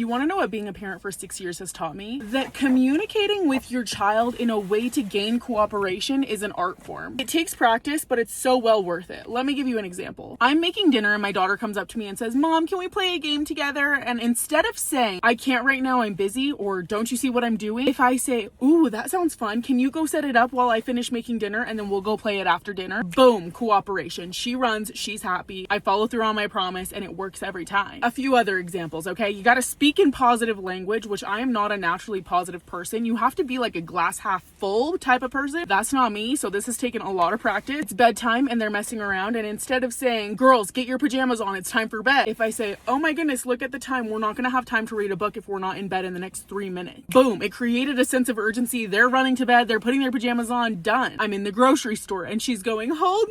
You want to know what being a parent for 6 years has taught me? That communicating with your child in a way to gain cooperation is an art form. It takes practice, but it's so well worth it. Let me give you an example. I'm making dinner and my daughter comes up to me and says, "Mom, can we play a game together?" And instead of saying, "I can't right now, I'm busy," or "Don't you see what I'm doing?" if I say, "Ooh, that sounds fun. Can you go set it up while I finish making dinner and then we'll go play it after dinner?" Boom, cooperation. She runs, she's happy. I follow through on my promise and it works every time. A few other examples, okay? You got to speak in positive language, which I am not a naturally positive person. You have to be like a glass half full type of person. That's not me, so this has taken a lot of practice. It's bedtime and they're messing around, and instead of saying, "Girls, get your pajamas on, it's time for bed," if I say, "Oh my goodness, look at the time. We're not going to have time to read a book if we're not in bed in the next 3 minutes." Boom, it created a sense of urgency. They're running to bed, they're putting their pajamas on, done. I'm in the grocery store and she's going, hold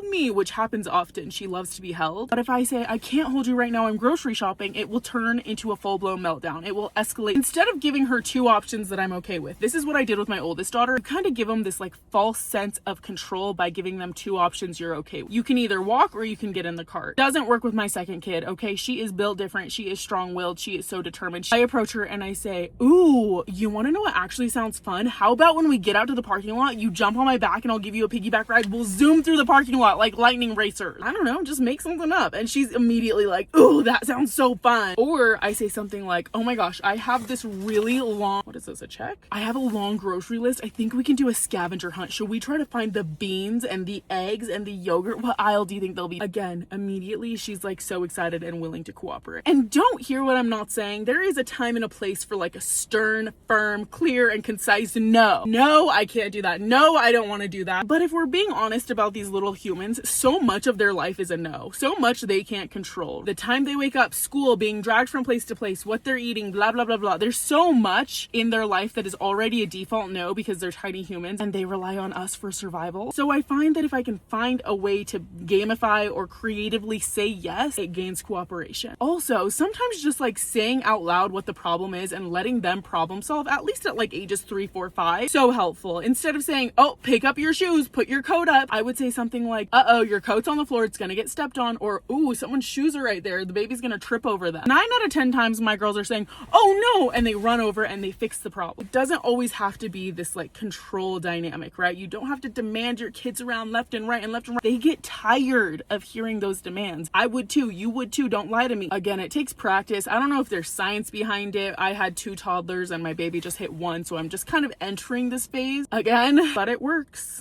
me," which happens often. She loves to be held. But if I say, "I can't hold you right now, I'm grocery shopping," it will turn into a full-blown meltdown. It will escalate. Instead of giving her two options that I'm okay with, this is what I did with my oldest daughter. I kind of give them this like false sense of control by giving them two options you're okay with. You can either walk or you can get in the cart. Doesn't work with my second kid, okay? She is built different. She is strong-willed. She is so determined. I approach her and I say, "Ooh, you want to know what actually sounds fun? How about when we get out to the parking lot, you jump on my back and I'll give you a piggyback ride. We'll zoom through the parking lot like lightning racers." I don't know, just make something up. And she's immediately like, "Ooh, that sounds so fun." Or I say something like, "Oh my gosh, I have this really long," what is this, a check? "I have a long grocery list. I think we can do a scavenger hunt. Should we try to find the beans and the eggs and the yogurt? What aisle do you think they'll be?" Again, immediately she's like so excited and willing to cooperate. And don't hear what I'm not saying. There is a time and a place for like a stern, firm, clear, and concise no. No, I can't do that. No, I don't want to do that. But if we're being honest about these little humans, so much of their life is a no. So much they can't control. The time they wake up, school, being dragged from place to place, what they're eating, blah, blah, blah, blah. There's so much in their life that is already a default no because they're tiny humans and they rely on us for survival. So I find that if I can find a way to gamify or creatively say yes, it gains cooperation. Also, sometimes just like saying out loud what the problem is and letting them problem solve, at least at like ages 3, 4, 5, so helpful. Instead of saying, "Oh, pick up your shoes, put your coat up," I would say something like, "Uh-oh, your coat's on the floor, it's gonna get stepped on," or "Ooh, someone's shoes are right there, the baby's gonna trip over them." 9 out of 10 times my girls are saying, "Oh no," and they run over and they fix the problem. It doesn't always have to be this like control dynamic, right? You don't have to demand your kids around left and right and left and right. They get tired of hearing those demands. I would too, you would too, don't lie to me. Again, it takes practice. I don't know if there's science behind it. I had 2 toddlers and my baby just hit 1, so I'm just kind of entering this phase again, but it works.